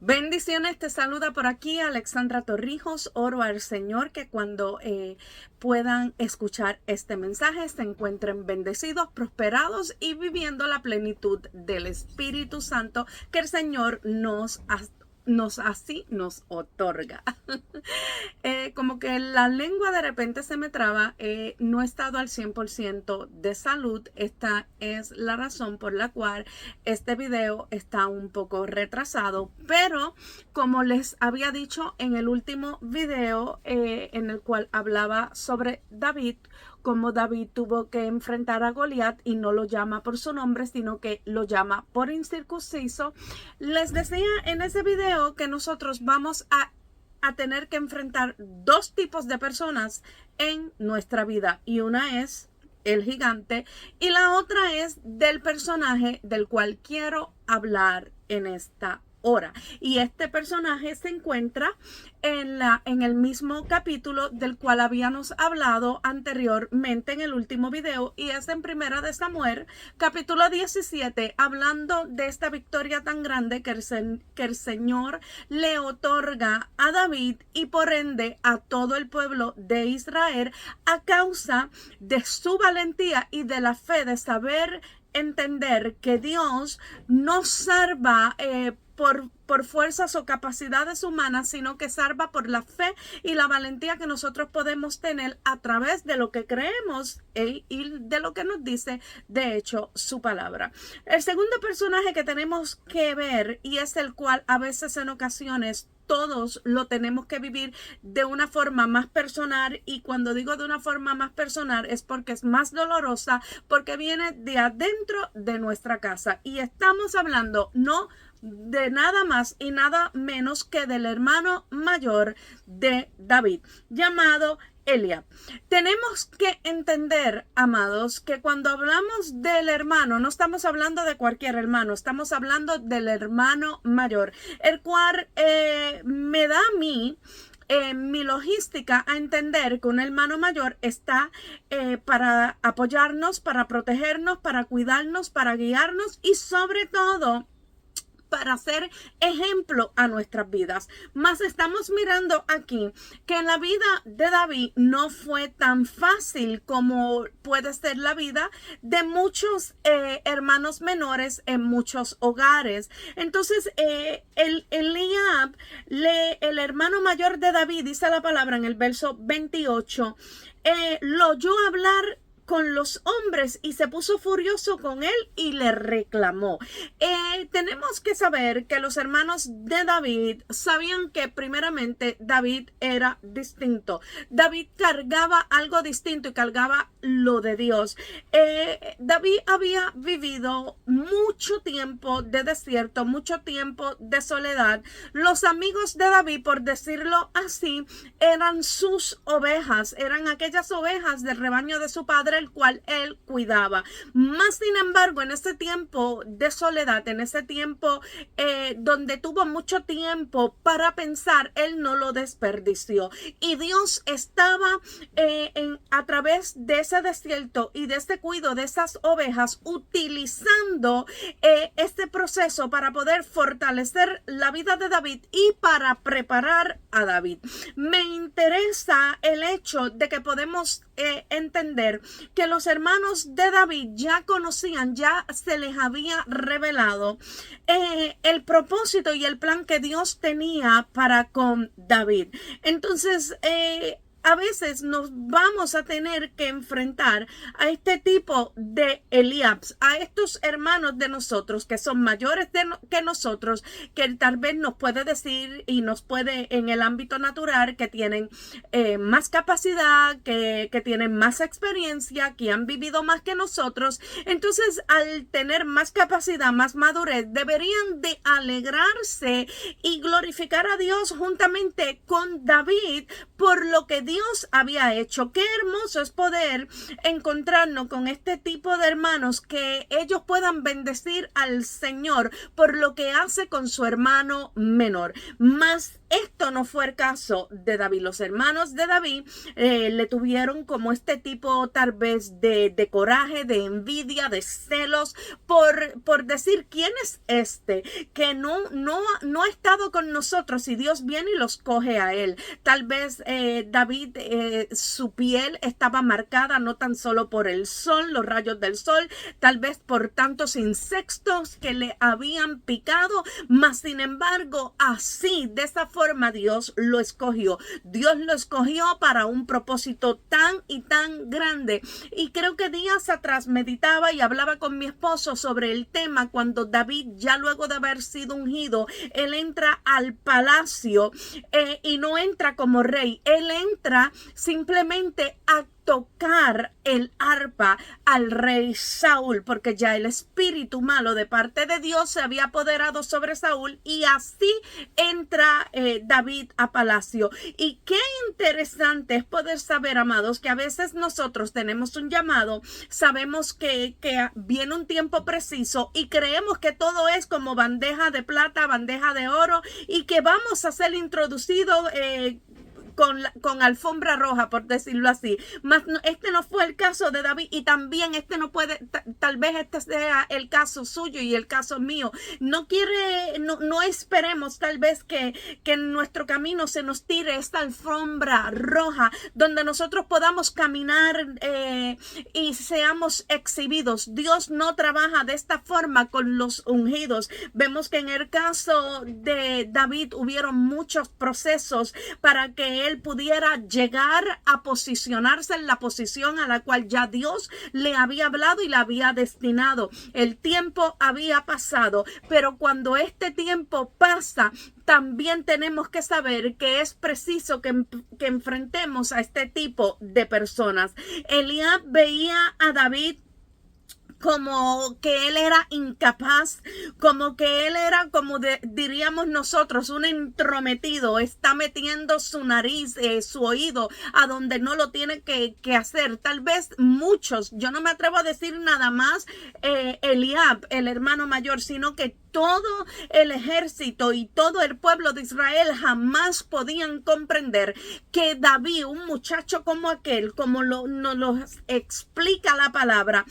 Bendiciones, te saluda por aquí Alexandra Torrijos. Oro al Señor que cuando puedan escuchar este mensaje se encuentren bendecidos, prosperados y viviendo la plenitud del Espíritu Santo que el Señor nos otorga. Como que la lengua de repente se me traba, no he estado al 100% de salud. Esta es la razón por la cual este video está un poco retrasado, pero como les había dicho en el último video en el cual hablaba sobre David, como David tuvo que enfrentar a Goliat y no lo llama por su nombre, sino que lo llama por incircunciso, les decía en ese video que nosotros vamos a tener que enfrentar dos tipos de personas en nuestra vida, y una es el gigante y la otra es del personaje del cual quiero hablar en esta hora. Y este personaje se encuentra en el mismo capítulo del cual habíamos hablado anteriormente en el último video, y es en Primera de Samuel, capítulo 17, hablando de esta victoria tan grande que el Señor le otorga a David y por ende a todo el pueblo de Israel a causa de su valentía y de la fe de saber entender que Dios no salva por fuerzas o capacidades humanas, sino que salva por la fe y la valentía que nosotros podemos tener a través de lo que creemos y de lo que nos dice, de hecho, su palabra. El segundo personaje que tenemos que ver, y es el cual a veces en ocasiones todos lo tenemos que vivir de una forma más personal, y cuando digo de una forma más personal es porque es más dolorosa, porque viene de adentro de nuestra casa, y estamos hablando no de nada más y nada menos que del hermano mayor de David, llamado Eliab. Tenemos que entender, amados, que cuando hablamos del hermano, no estamos hablando de cualquier hermano, estamos hablando del hermano mayor, el cual me da a mí mi logística a entender que un hermano mayor está para apoyarnos, para protegernos, para cuidarnos, para guiarnos y sobre todo para hacer ejemplo a nuestras vidas. Mas estamos mirando aquí que en la vida de David no fue tan fácil como puede ser la vida de muchos hermanos menores en muchos hogares. Entonces Eliab, el hermano mayor de David, dice la palabra en el verso 28, lo oyó hablar con los hombres y se puso furioso con él y le reclamó. Tenemos que saber que los hermanos de David sabían que primeramente David era distinto. David cargaba algo distinto y cargaba lo de Dios. David había vivido mucho tiempo de desierto, mucho tiempo de soledad. Los amigos de David, por decirlo así, eran sus ovejas, eran aquellas ovejas del rebaño de su padre, el cual él cuidaba. Más sin embargo, en ese tiempo de soledad, en ese tiempo donde tuvo mucho tiempo para pensar, él no lo desperdició. Y Dios estaba a través de ese desierto y de este cuidado de esas ovejas, utilizando este proceso para poder fortalecer la vida de David y para preparar a David. Me interesa el hecho de que podemos entender que los hermanos de David ya conocían, ya se les había revelado el propósito y el plan que Dios tenía para con David. Entonces a veces nos vamos a tener que enfrentar a este tipo de Eliabs, a estos hermanos de nosotros que son mayores que nosotros, que tal vez nos puede decir y nos puede en el ámbito natural que tienen más capacidad, que tienen más experiencia, que han vivido más que nosotros. Entonces, al tener más capacidad, más madurez, deberían de alegrarse y glorificar a Dios juntamente con David por lo que Dios Dios había hecho. Qué hermoso es poder encontrarnos con este tipo de hermanos, que ellos puedan bendecir al Señor por lo que hace con su hermano menor. Mas esto no fue el caso de David. Los hermanos de David le tuvieron como este tipo tal vez de coraje, de envidia, de celos, por decir, ¿quién es este que no ha estado con nosotros y Dios viene y los coge a él? Tal vez David, su piel estaba marcada no tan solo por el sol, los rayos del sol, tal vez por tantos insectos que le habían picado, mas sin embargo, así, de esa forma, Dios lo escogió. Dios lo escogió para un propósito tan y tan grande. Y creo que días atrás meditaba y hablaba con mi esposo sobre el tema cuando David, ya luego de haber sido ungido, él entra al palacio y no entra como rey, él entra simplemente a tocar el arpa al rey Saúl, porque ya el espíritu malo de parte de Dios se había apoderado sobre Saúl, y así entra David a palacio. Y qué interesante es poder saber, amados, que a veces nosotros tenemos un llamado, sabemos que viene un tiempo preciso y creemos que todo es como bandeja de plata, bandeja de oro, y que vamos a ser introducidos con alfombra roja, por decirlo así. Mas este no fue el caso de David, y también este no puede, tal vez este sea el caso suyo y el caso mío. No esperemos tal vez que en nuestro camino se nos tire esta alfombra roja donde nosotros podamos caminar y seamos exhibidos. Dios no trabaja de esta forma con los ungidos. Vemos que en el caso de David hubieron muchos procesos para que él pudiera llegar a posicionarse en la posición a la cual ya Dios le había hablado y le había destinado. El tiempo había pasado, pero cuando este tiempo pasa, también tenemos que saber que es preciso que enfrentemos a este tipo de personas. Eliab veía a David como que él era incapaz, como que él era, diríamos nosotros, un entrometido, está metiendo su nariz, su oído a donde no lo tiene que hacer. Tal vez muchos, yo no me atrevo a decir nada más Eliab, el hermano mayor, sino que todo el ejército y todo el pueblo de Israel jamás podían comprender que David, un muchacho como aquel, como nos lo explica la palabra,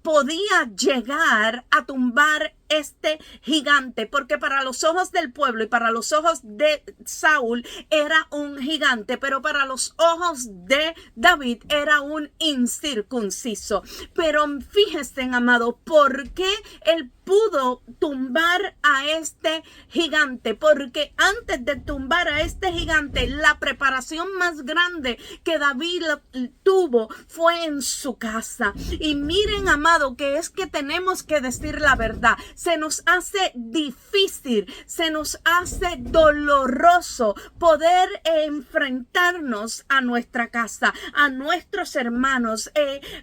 podía llegar a tumbar este gigante, porque para los ojos del pueblo y para los ojos de Saúl era un gigante, pero para los ojos de David era un incircunciso. Pero fíjense, amado, ¿por qué él pudo tumbar a este gigante? Porque antes de tumbar a este gigante, la preparación más grande que David tuvo fue en su casa. Y miren, amado, que es que tenemos que decir la verdad. Se nos hace difícil, se nos hace doloroso poder enfrentarnos a nuestra casa, a nuestros hermanos,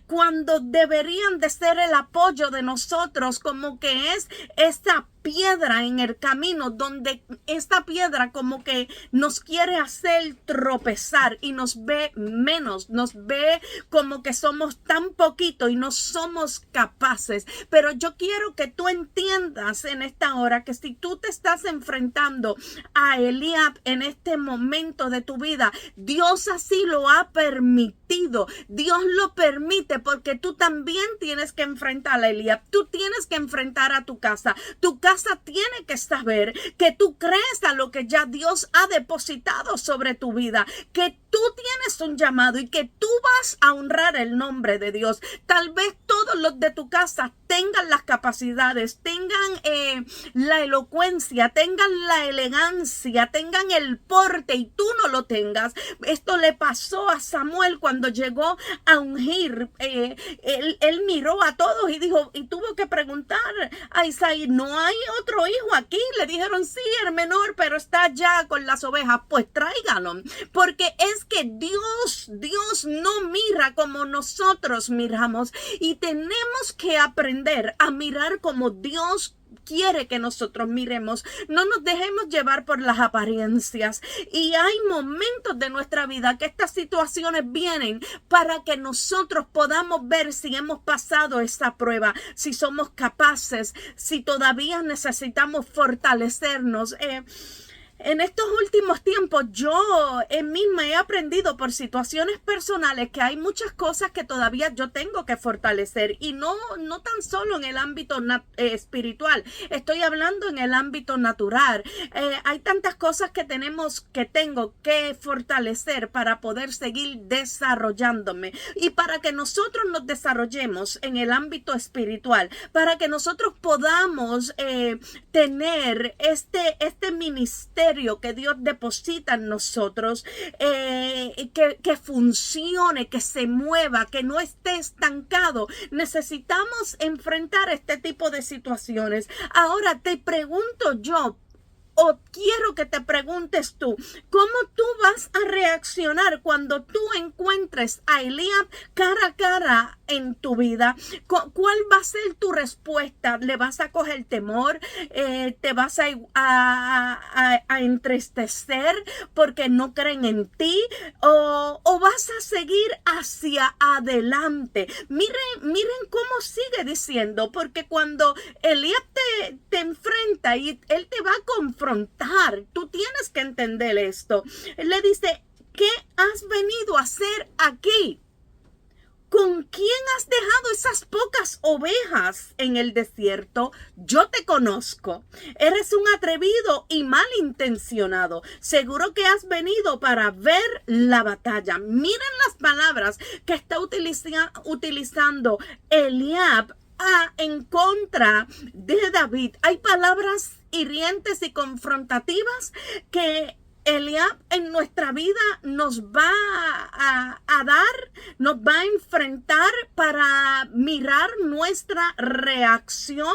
cuando deberían de ser el apoyo de nosotros, como que es esta piedra en el camino, donde esta piedra como que nos quiere hacer tropezar y nos ve menos, nos ve como que somos tan poquito y no somos capaces. Pero yo quiero que tú entiendas en esta hora que si tú te estás enfrentando a Eliab en este momento de tu vida, Dios así lo ha permitido. Dios lo permite porque tú también tienes que enfrentar a Eliab. Tú tienes que enfrentar a tu casa. Tu casa tiene que saber que tú crees a lo que ya Dios ha depositado sobre tu vida, que tú tienes un llamado y que tú vas a honrar el nombre de Dios. Tal vez todos los de tu casa tengan las capacidades, tengan la elocuencia, tengan la elegancia, tengan el porte y tú no lo tengas. Esto le pasó a Samuel cuando llegó a ungir. Él miró a todos y dijo, y tuvo que preguntar a Isaí, ¿no hay otro hijo aquí? Le dijeron, sí, el menor, pero está allá con las ovejas. Pues tráigalo, porque es que Dios no mira como nosotros miramos, y tenemos que aprender a mirar como Dios Dios quiere que nosotros miremos. No nos dejemos llevar por las apariencias. Y hay momentos de nuestra vida que estas situaciones vienen para que nosotros podamos ver si hemos pasado esa prueba, si somos capaces, si todavía necesitamos fortalecernos. En estos últimos tiempos yo en mí me he aprendido por situaciones personales que hay muchas cosas que todavía yo tengo que fortalecer, y no tan solo en el ámbito espiritual, estoy hablando en el ámbito natural. Hay tantas cosas que tengo que fortalecer para poder seguir desarrollándome, y para que nosotros nos desarrollemos en el ámbito espiritual, para que nosotros podamos tener este ministerio que Dios deposita en nosotros, que funcione, que se mueva, que no esté estancado. Necesitamos enfrentar este tipo de situaciones. Ahora te pregunto yo, o quiero que te preguntes tú, ¿cómo tú vas a reaccionar cuando tú encuentres a Eliab cara a cara en tu vida? ¿Cuál va a ser tu respuesta? ¿Le vas a coger temor? ¿Te vas a entristecer porque no creen en ti? ¿O vas a seguir hacia adelante? Miren cómo sigue diciendo, porque cuando Eliab te enfrenta y él te va a confrontar, tú tienes que entender esto. Él le dice, ¿qué has venido a hacer aquí? ¿Con quién has dejado esas pocas ovejas en el desierto? Yo te conozco. Eres un atrevido y malintencionado. Seguro que has venido para ver la batalla. Miren las palabras que está utilizando Eliab en contra de David. Hay palabras hirientes y confrontativas que Eliab en nuestra vida nos va a dar, nos va a enfrentar para mirar nuestra reacción.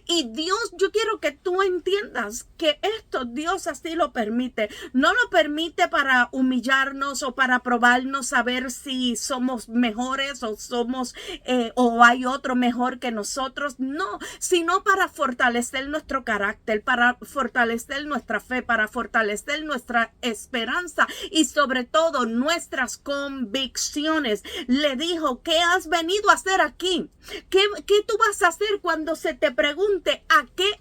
Y Dios, yo quiero que tú entiendas que esto Dios así lo permite. No lo permite para humillarnos o para probarnos a ver si somos mejores o hay otro mejor que nosotros. No, sino para fortalecer nuestro carácter, para fortalecer nuestra fe, para fortalecer nuestra esperanza y sobre todo nuestras convicciones. Le dijo, ¿qué has venido a hacer aquí? ¿Qué tú vas a hacer cuando se te pregunte a qué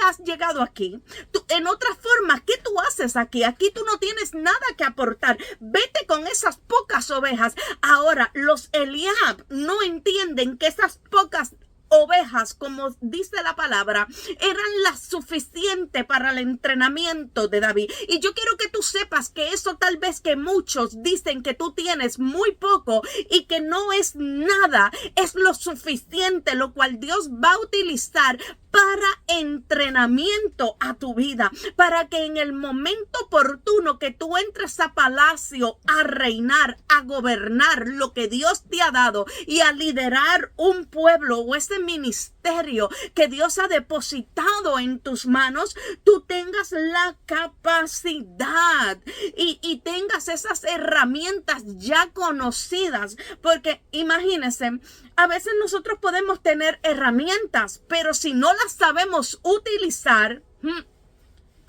has llegado aquí? En otras formas, ¿qué tú haces aquí? Aquí tú no tienes nada que aportar. Vete con esas pocas ovejas. Ahora, los Eliab no entienden que esas pocas ovejas, como dice la palabra, eran las suficientes para el entrenamiento de David. Y yo quiero que tú sepas que eso tal vez que muchos dicen que tú tienes muy poco y que no es nada, es lo suficiente, lo cual Dios va a utilizar para entrenamiento a tu vida, para que en el momento oportuno que tú entres a palacio a reinar, a gobernar lo que Dios te ha dado y a liderar un pueblo o ese ministerio que Dios ha depositado en tus manos, tú tengas la capacidad y tengas esas herramientas ya conocidas. Porque imagínense, a veces nosotros podemos tener herramientas, pero si no las sabemos utilizar,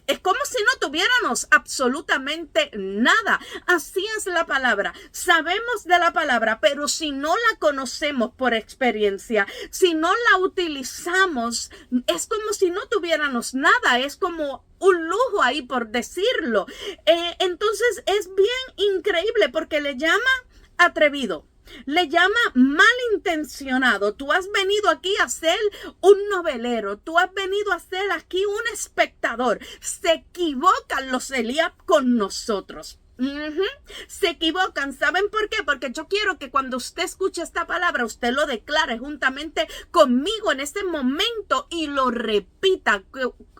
es como si no tuviéramos absolutamente nada. Así es la palabra. Sabemos de la palabra, pero si no la conocemos por experiencia, si no la utilizamos, es como si no tuviéramos nada. Es como un lujo ahí, por decirlo. Entonces es bien increíble porque le llama atrevido. Le llama malintencionado. Tú has venido aquí a ser un novelero. Tú has venido a ser aquí un espectador. Se equivocan los Eliab con nosotros. Se equivocan. ¿Saben por qué? Porque yo quiero que cuando usted escuche esta palabra, usted lo declare juntamente conmigo en este momento y lo repita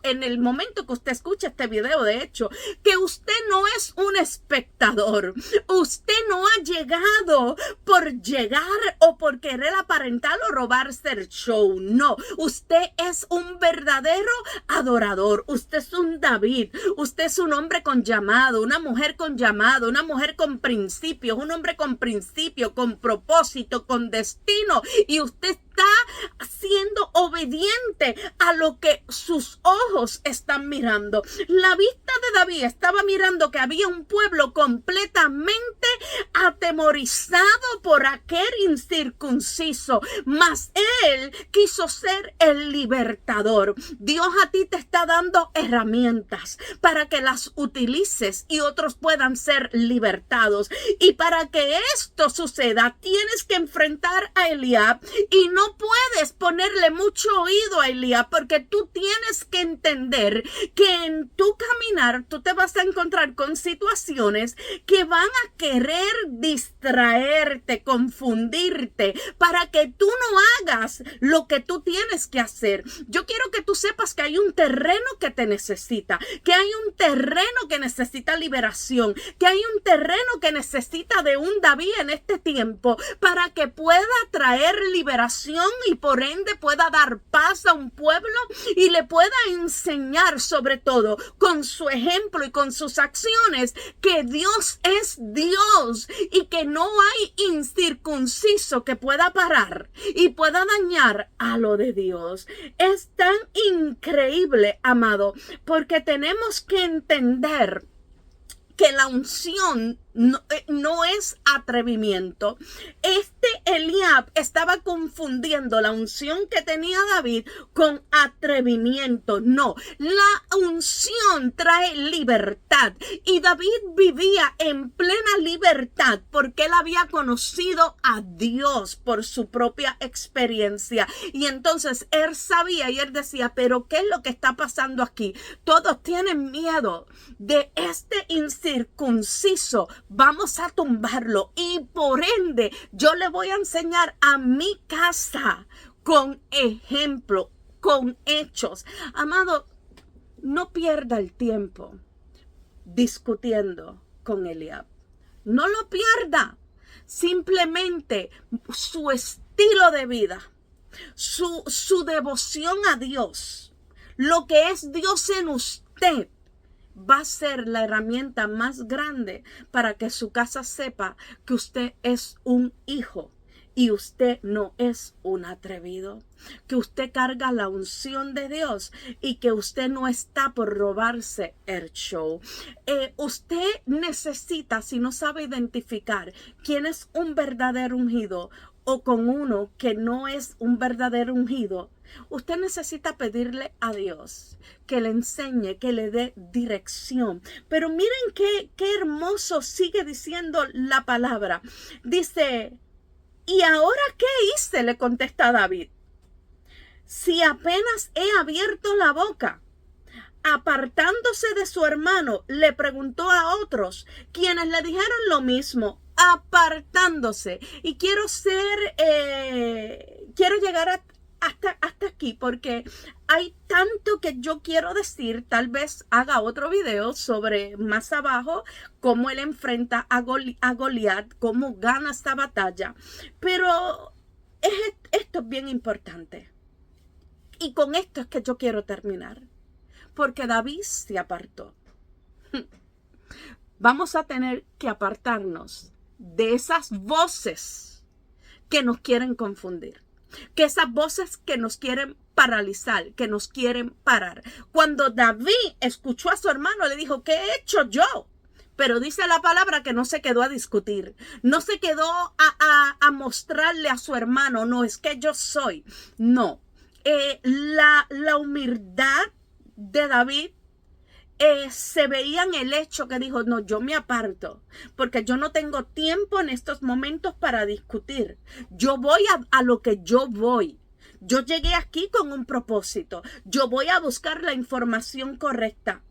en el momento que usted escuche este video. De hecho, que usted no es un espectador. Usted no ha llegado por llegar o por querer aparentar o robarse el show. No, usted es un verdadero adorador. Usted es un David. Usted es un hombre con llamado, una mujer con llamado, una mujer con principios, un hombre con principio, con propósito, con destino. Y usted está está siendo obediente a lo que sus ojos están mirando. La vista de David estaba mirando que había un pueblo completamente atemorizado por aquel incircunciso, mas él quiso ser el libertador. Dios a ti te está dando herramientas para que las utilices y otros puedan ser libertados. Y para que esto suceda, tienes que enfrentar a Eliab y no puedes ponerle mucho oído a Eliab, porque tú tienes que entender que en tu caminar tú te vas a encontrar con situaciones que van a querer distraerte, confundirte, para que tú no hagas lo que tú tienes que hacer. Yo quiero que tú sepas que hay un terreno que te necesita, que hay un terreno que necesita liberación, que hay un terreno que necesita de un David en este tiempo para que pueda traer liberación y por ende pueda dar paz a un pueblo y le pueda enseñar, sobre todo con su ejemplo y con sus acciones, que Dios es Dios y que no hay incircunciso que pueda parar y pueda dañar a lo de Dios. Es tan increíble, amado, porque tenemos que entender que la unción no es atrevimiento. Eliab estaba confundiendo la unción que tenía David con atrevimiento. No, la unción trae libertad y David vivía en plena libertad porque él había conocido a Dios por su propia experiencia. Y entonces él sabía y él decía, pero ¿qué es lo que está pasando aquí? Todos tienen miedo de este incircunciso. Vamos a tumbarlo y por ende yo le voy a enseñar a mi casa con ejemplo, con hechos. Amado, no pierda el tiempo discutiendo con Eliab. No lo pierda. Simplemente su estilo de vida, su devoción a Dios, lo que es Dios en usted, va a ser la herramienta más grande para que su casa sepa que usted es un hijo y usted no es un atrevido, que usted carga la unción de Dios y que usted no está por robarse el show. Usted necesita, si no sabe identificar quién es un verdadero ungido o con uno que no es un verdadero ungido, usted necesita pedirle a Dios que le enseñe, que le dé dirección. Pero miren qué hermoso sigue diciendo la palabra. Dice, ¿y ahora qué hice?, le contesta David. Si apenas he abierto la boca. Apartándose de su hermano, le preguntó a otros, quienes le dijeron lo mismo, apartándose. Y quiero llegar hasta aquí porque hay tanto que yo quiero decir. Tal vez haga otro video sobre más abajo cómo él enfrenta a Goliat, cómo gana esta batalla. Pero esto es bien importante. Y con esto es que yo quiero terminar. Porque David se apartó. Vamos a tener que apartarnos de esas voces que nos quieren confundir. Que esas voces que nos quieren paralizar, que nos quieren parar. Cuando David escuchó a su hermano, le dijo, ¿qué he hecho yo? Pero dice la palabra que no se quedó a discutir. No se quedó a mostrarle a su hermano, no, es que yo soy. No. La humildad de David se veía en el hecho que dijo, no, yo me aparto, porque yo no tengo tiempo en estos momentos para discutir. Yo voy a lo que yo voy. Yo llegué aquí con un propósito. Yo voy a buscar la información correcta.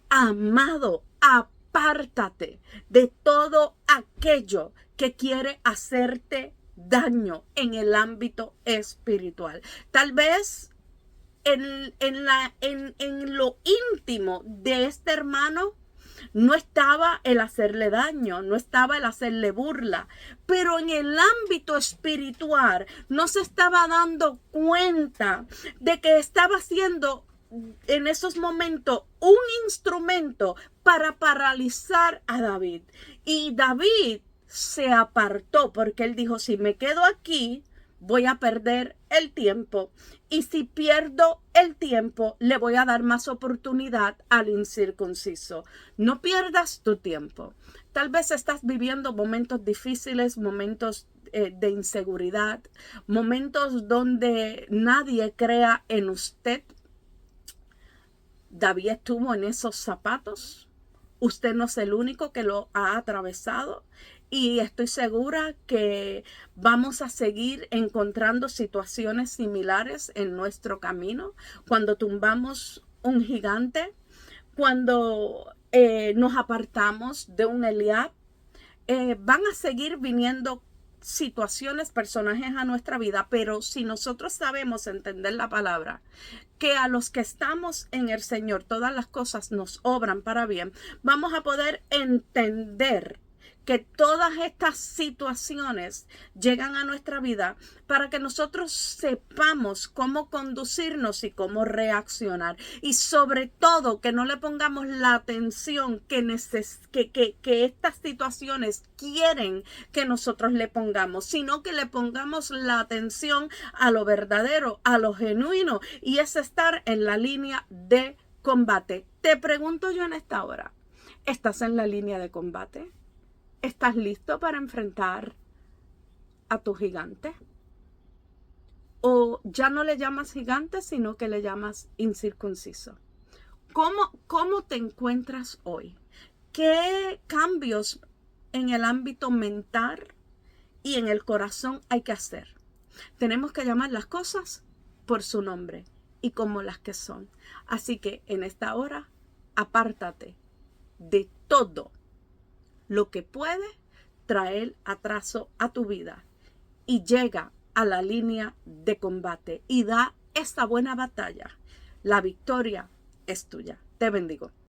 Amado, apártate de todo aquello que quiere hacerte daño en el ámbito espiritual. Tal vez en lo íntimo de este hermano no estaba el hacerle daño, no estaba el hacerle burla, pero en el ámbito espiritual no se estaba dando cuenta de que estaba siendo en esos momentos un instrumento para paralizar a David. Y David se apartó porque él dijo, si me quedo aquí, voy a perder el tiempo. Y si pierdo el tiempo, le voy a dar más oportunidad al incircunciso. No pierdas tu tiempo. Tal vez estás viviendo momentos difíciles, momentos de inseguridad, momentos donde nadie crea en usted. David estuvo en esos zapatos. Usted no es el único que lo ha atravesado. Y estoy segura que vamos a seguir encontrando situaciones similares en nuestro camino. Cuando tumbamos un gigante, cuando nos apartamos de un Eliab, van a seguir viniendo situaciones, personajes a nuestra vida, pero si nosotros sabemos entender la palabra, que a los que estamos en el Señor todas las cosas nos obran para bien, vamos a poder entender que todas estas situaciones llegan a nuestra vida para que nosotros sepamos cómo conducirnos y cómo reaccionar. Y sobre todo que no le pongamos la atención que estas situaciones quieren que nosotros le pongamos, sino que le pongamos la atención a lo verdadero, a lo genuino, y es estar en la línea de combate. Te pregunto yo en esta hora, ¿estás en la línea de combate? ¿Estás listo para enfrentar a tu gigante? ¿O ya no le llamas gigante, sino que le llamas incircunciso? ¿Cómo te encuentras hoy? ¿Qué cambios en el ámbito mental y en el corazón hay que hacer? Tenemos que llamar las cosas por su nombre y como las que son. Así que en esta hora, apártate de todo lo que puede traer atraso a tu vida y llega a la línea de combate y da esta buena batalla. La victoria es tuya. Te bendigo.